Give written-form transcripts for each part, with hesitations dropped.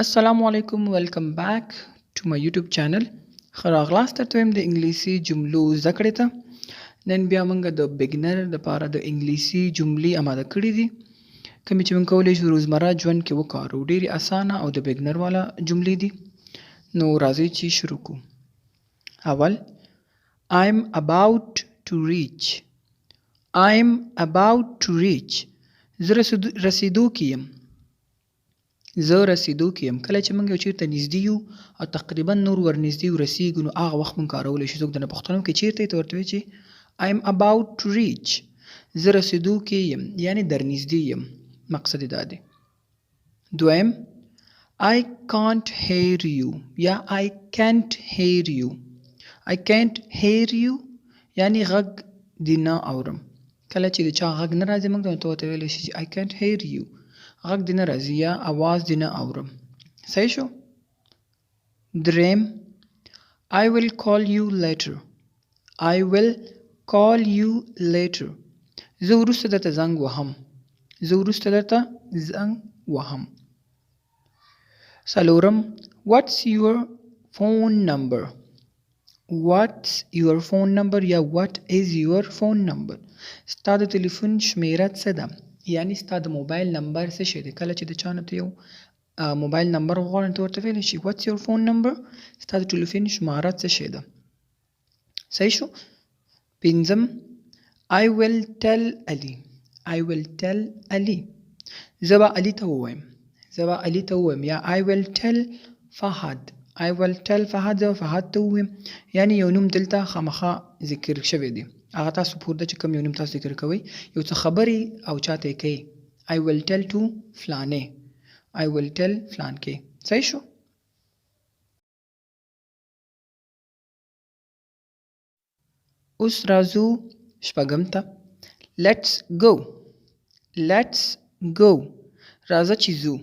السلام علیکم ویلکم بیک ټو مای یوټیوب چینل. ښه راغلاست ته دویم د انګلیسي جملو زده کړې ته. نن بیا موږ د بګنر دپاره د انګلیسي جملې اماده کړي دي، کومې چې موږ کولی شو روزمره ژوند کې وکارو. ډېرې اسانه او د بګنر والا جملې دي. نو راځئ چې شروع کړو. اول I'm about to reach. I'm about to reach. زه رسیدو کې یم. زه رسیدو کې یم. کله چې موږ یو چېرته نږدې یو او تقریبا نور ورنږدې ورسیږو نو هغه وخت موږ کارولی شو. څوک درنه پوښتنه وکړي چېرته یې ته ورته وایې چې I'm about to reach. زه رسیدو کې یم یعنې درنږدې یم. مقصد یې دا دی. دویم I can't hear you یا I can't hear you. I can't hear you یعنې غږ دې نه اورم. کله چې د چا غږ نه راځي موږ ته ورته ویلی شي چې I can't hear you. غږ دې نه راځي یا اواز دې نه اورم. صحیح شو؟ دریم I will call you later. I will call you later. زه وروسته درته زنګ وهم. زه وروسته درته زنګ وهم. څلورم What's your phone number? What's your phone number یا What is your phone number؟ ستا د تلیفون شمیره څه ده؟ یعنی ستا د موبایل نمبر څه شی دی؟ کله چې د چا نه ته یو موبایل نمبر وغواړې ته ورته ویلی شي What's your phone number؟ ستا د تلیفون شماره څه شی ده؟ صحیح شو؟ پنځم I will tell Ali. I will tell Ali. زه به علي ته ووایم. زه به علي ته ووایم یا I will tell Fahad. I will tell Fahad. زه به فهد ته ووایم. یعنی یو نوم دلته خامخا ذکر شوی دی. هغه تاسو پورته چې کوم یو نوم تاسو ذکر کوئ یو څه خبرې او چاته یې کوئ. I will tell to فلانې. I will tell فلان کې. صحیح شو؟ اوس راځو شپږم ته. Let's go. Let's go. راځه چې ځو.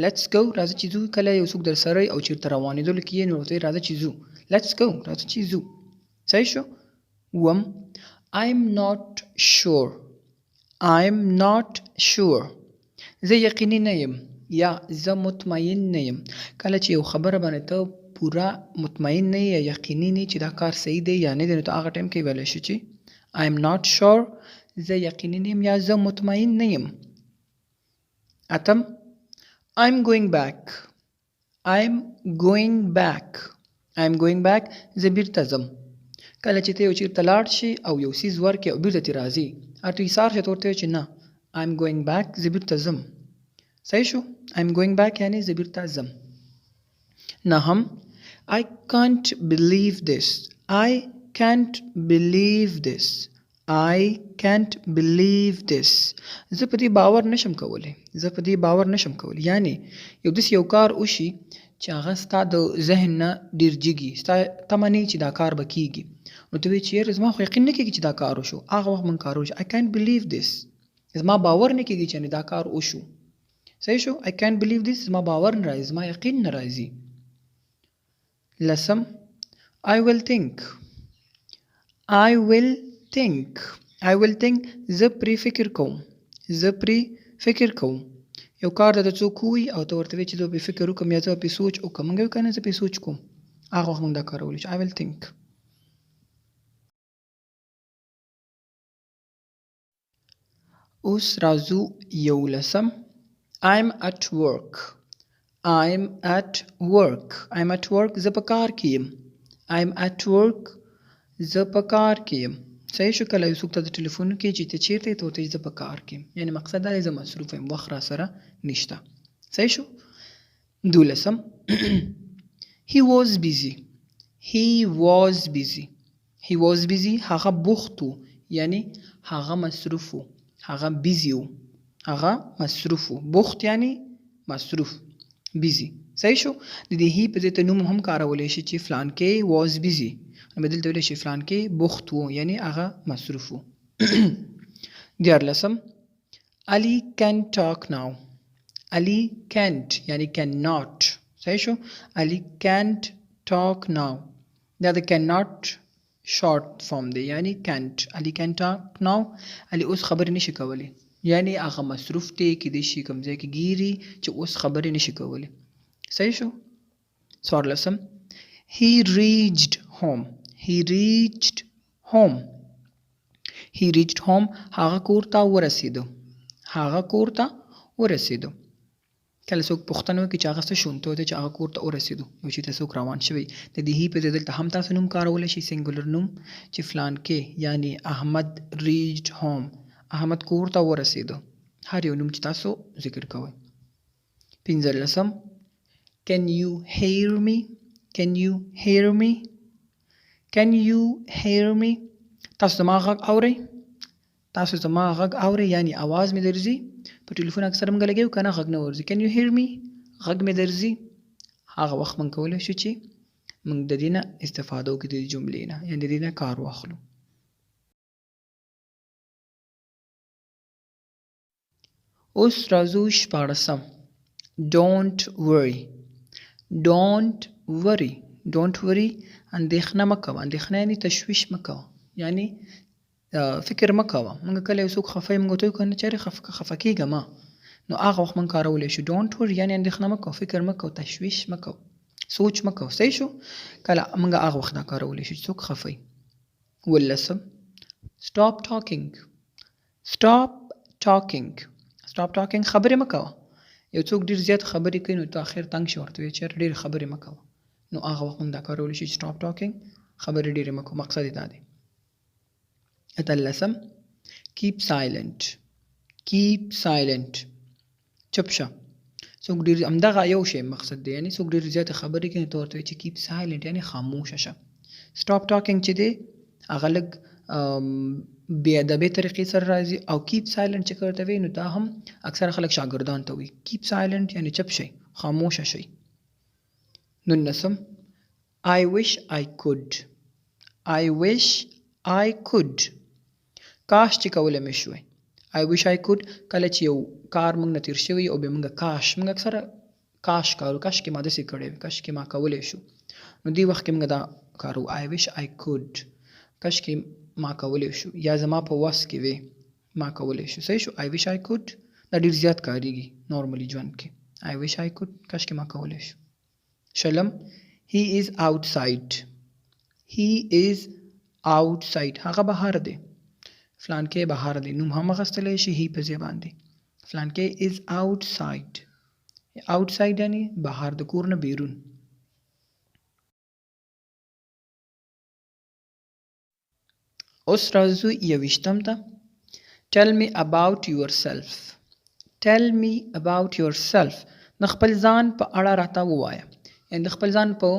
Let's go. راځه چې ځو. کله یو څوک در سره او چېرته روانېدلو کې یې نو ورته راځه چې ځو. Let's go. راځه چې ځو. صحیح شو؟ اووم I'm not sure. I'm not sure. زه یقیني نه یم یا زه مطمئن نه یم. کله چې یو خبره باندې ته پوره مطمئن نه یا یقیني نه چې دا کار صحیح دی یا نه دی نو ته هغه ټایم کې ویلی شي چې I'm not sure. زه یقیني نه یم یا زه مطمئن نه یم. اتم I'm going back. I'm going back. I'm going back. زه بیرته ځم. کله چې ته یو چېرته لاړ شي او یو څیز ورکړې او بیرته ترې راځي ته ایسار شې ته ورته وایې چې نه I'm going back. زه بیرته ځم. صحیح شو؟ I'm going back یعنې زه بیرته ځم. نهم I can't believe this. I can't believe this. I can't believe this. زه په دې باور نشم کولی. زه په دې باور نشم کولی. یعنې یو داسې یو کار وشي چې هغه ستا د ذهن نه ډېر جګي. ستا تمه نه چې دا کار به کېږي. نو ته وایې چې یاره زما خو یقین نه کېږي چې دا کار وشو. هغه وخت موږ کار وشو I can't believe this. زما باور نه کېږي چې دا کار وشو. صحیح شو؟ I can't believe this. زما باور نه راځي. زما یقین نه راځي. لسم I will think. I will think. I will think. زه پرې فکر کوم. زه پرې فکر کوم. یو کار ته څوک ووایي او ته ورته وایې چې زه پرې فکر وکړم یا زه پرې سوچ وکړم. موږ وایو که نه زه پرې سوچ کوم. هغه وخت موږ دا کارولی شو I will think. اوس راځو یولسم I'm at work. I'm at work. I'm at work. زه په کار کې یم. I'm at work. زه په کار کې یم. صحیح شو؟ کله یو څوک ته د ټلیفون کې چې ته چېرته یې ته ورته زه په کار کې یم. یعنې مقصد دا دی زه مصروف یم. وخت را سره نشته. صحیح شو؟ دولسم He was busy. He was busy. He was busy. هغه بوخت و. یعنې هغه مصروف و. هغه بیزی و. هغه مصروف و. بوخت یعنی مصروف. بیزی. صحیح شو؟ د دې هی په ځای ته نوم هم کارولی شي چې فلان کې was busy. نو به دلته ویلی شي فلان کې بوخت و یعنی هغه مصروف و. دیارلسم Ali can talk now. Ali can't یعنی cannot. صحیح شو؟ Ali can't talk now. دا د cannot شارټ فارم دی یعنی can't. Ali can talk now. Ali اوس خبرې نشي کولی. یعنی هغه مصروف دی کېدای شي کوم ځای کې ګیري چې اوس خبرې نشي کولی. صحیح شو. څوارلسم he reached home. he reached home. he reached home هغه کور ته ورسېدو. هغه کور ته ورسېدو. کله څوک پوښتنه وکړي چې هغه څه شونته دی چې هغه کور ته ورسېدو، یو شي ته څوک روان شوی، د دې هی په ځای دلته هم تاسو نوم کارولی شئ، سینګولر نوم، چې فلان کې یعنی احمد reached home، احمد کور ته ورسېدو. هر یو نوم چې تاسو ذکر کوئ. پنځلسم can you hear me. can you hear me. can you hear me. تاسو زما غږ اورئ. تاسو زما غږ اورئ یعنی आवाज مې درځي. په ټلیفون اکثر موږ لګیو کنه غږ نه ورځي. can you hear me غږ مې درځي. هغه وخت موږ کولی شو چې موږ د دې نه استفاده وکړو، د دې جملې نه، یعنی د دې نه کار واخلو. اوس راځو شپاړسم don't worry. don't worry. don't worry اندېښنه مه کوه. اندېښنه یعنی تشویش مه کوه، یعنی فکر مه کوه. موږ کله یو څوک خفه موږ ته وایو کنه چېرې خفه کېږه ما، نو هغه وخت موږ کارولی شو don't worry یعنی اندېښنه مه کوه، فکر مه کوه، تشویش مه کوه، سوچ مه کوه. صحیح شو. کله موږ هغه وخت دا کارولی شو چې څوک خفه وي. ولسم stop talking. stop talking. stop talking خبرې مه کوه. یو څوک ډېر زیات خبرې کوي نو ته اخر تنګ شې، ورته وایې چېرې ډېرې خبرې مه کوه، نو هغه وخت موږ دا کارولی شو چې stop talking خبرې ډېرې مه کوه، مقصد یې دا دی. اتلسم keep silent. keep silent چپ شه. څوک ډېر همدغه یو شی مقصد دی، یعنی څوک ډېر زیاتې خبرې کوي نو ته ورته وایې چې keep silent یعنی خاموشه شه. stop talking چې دی هغه لږ بې ادبۍ طریقې سره راځي، او keep silent چې ورته وایي نو دا هم اکثره خلک شاګردان ته وایي keep silent یعنی چپ شئ، خاموشه شئ. نولسم I wish I could. I wish I could کاش چې کولی مې شوی. I wish I could کله چې یو کار موږ نه تیر شوی او بیا موږ کاش، موږ اکثره کاش کارو، کاش کې ما داسې کړی وي، کاش کې ما کولی شو، نو دې وخت کې موږ دا کارو I wish I could کاش کې ما کولی شو، یا زما په وس کې وي ما کولی شو. صحیح شو. I wish I could دا ډېر زیات کاریږي نارملی ژوند کې. I wish I could کاش کې ما کولی شو. شلم he is outside. he is outside هغه بهر دی. فلان کې بهر دی، نوم هم اخیستلی شي he په ځای باندې. فلان کې is outside. outside یعنی بهر، د کور نه بیرون. اوس راځو یویشتم ته tell me about yourself. tell me about yourself د خپل ځان په اړه راته ووایه، یعنی د خپل ځان په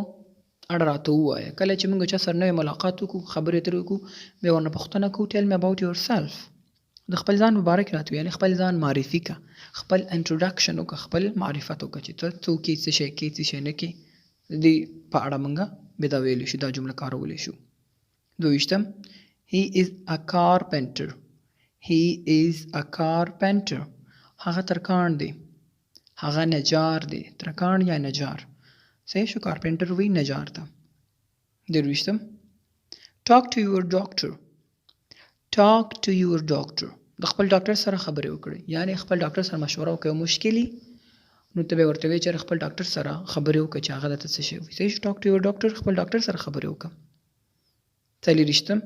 اړه راته ووایه. کله چې موږ چا سره نوی ملاقات وکړو، خبرې اترې وکړو، بیا ورنه پوښتنه کوو tell me about yourself د خپل ځان مبارک راته وایه، یعنی خپل ځان معرفي که، خپل انټروډکشن وکړه، خپل معرفت وکړه چې ته څوک یې، څه شی کې، څه شی نه کې. د دې په اړه موږ بیا دا ویلی شو، دا جمله کارولی شو. دویشتم he is a carpenter. he is a carpenter هغه ترکاڼ دی، هغه نجار دی. ترکاڼ یا نجار. صحیح شو. کارپینټر وی نجار ته. درویشتم talk to your doctor. talk to your doctor د خپل ډاکټر سره خبرې وکړئ، یعنی خپل ډاکټر سره مشوره وکړئ. مشکلي نو ته به ورته وایې چې خپل ډاکټر سره خبرې وکړه چې هغه درته څه شی وي. صحیح شو. talk to your doctor خپل ډاکټر سره خبرې وکړه. څلېرویشتم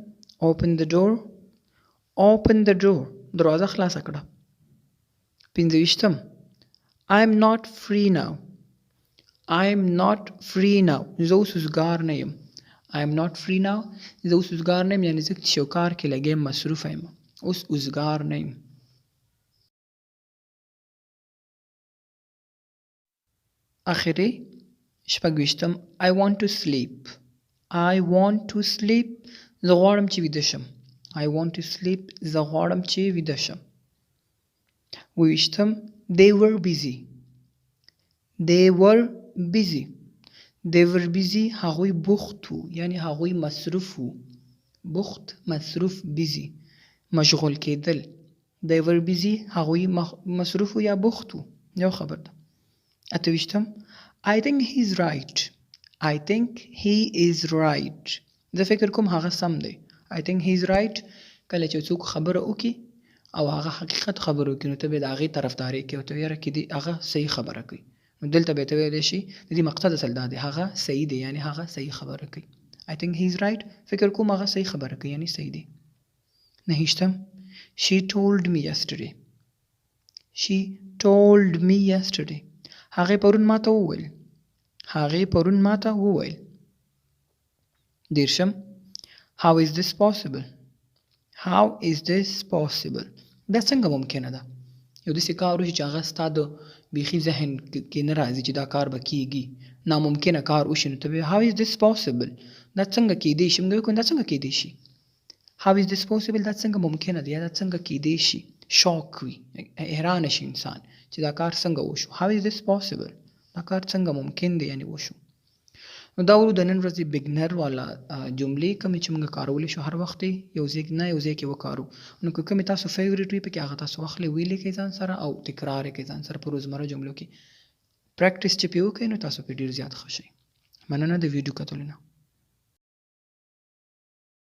open the door. open the door دروازه خلاصه کړه. پنځه I'm not free now. I'm not free now زه اوس وزګار نه یم. I'm not free now زه اوس وزګار نه یم، یعنی زه چې یو کار کې لګیا یم، مصروفه یم، اوس وزګار نه یم. اخري شپږویشتم I want to sleep. I want to sleep زه غواړم چې ویده شم. I want to sleep زه غواړم چې ویده شم. اوویشتم they were busy. they were busy. they were busy هغوی بوخت وو، یعنی هغوی مصروف وو. بوخت، مصروف، busy مشغول کېدل. they were busy هغوی مصروف وو یا بوخت وو، یو خبر ده. اتهویشتم I think he is right. I think he is right زه فکر کوم هغه سم دی. I think he is right کله چې څوک خبره وکړي او هغه حقیقت خبره وکړي نو ته به د هغې طرفداري کوې، ورته وایې یاره کې دې هغه صحیح خبره کوي، نو دلته به ته ویلی شي د دې مقصد اصل دا دی هغه صحیح دی یعنی هغه صحیح خبره کوي. I think he is right. فکر کوم هغه صحیح خبره کوي یعنی صحیح دی. نهشتم She told me yesterday. She told me yesterday. هغې پرون ماته وویل. هغې پرون ماته وویل. دیرشم How is this possible? How is this possible? دا څنګه ممکنه ده؟ یو داسې کار وشي چې هغه ستا د بیخي ذهن کې نه راځي چې دا کار به کېږي، ناممکنه کار وشي، نو ته به How is this possible؟ دا څنګه کېدی شي؟ موږ وایو دا څنګه کېدی شي؟ How is this possible؟ دا څنګه ممکنه ده یا دا څنګه کېدی شي؟ شاک وي، حیرانه شي انسان چې دا کار څنګه وشو. How is this possible؟ دا کار څنګه ممکن دی یعنی وشو. نو دا ورو د نن ورځې بګنر والا جملې کومې چې موږ کارولی شو هر وخت یو ځای نه یو ځای کې وکارو. نو که کومې تاسو فیورټ وي پکې هغه تاسو واخلئ ویې لیکئ ځان سره او تکرار یې کړئ ځان سره په روزمره جملو کې. پریکټس چې پې وکړئ نو تاسو پې ډېر زیات ښه شئ. مننه د ویډیو کتلو نه.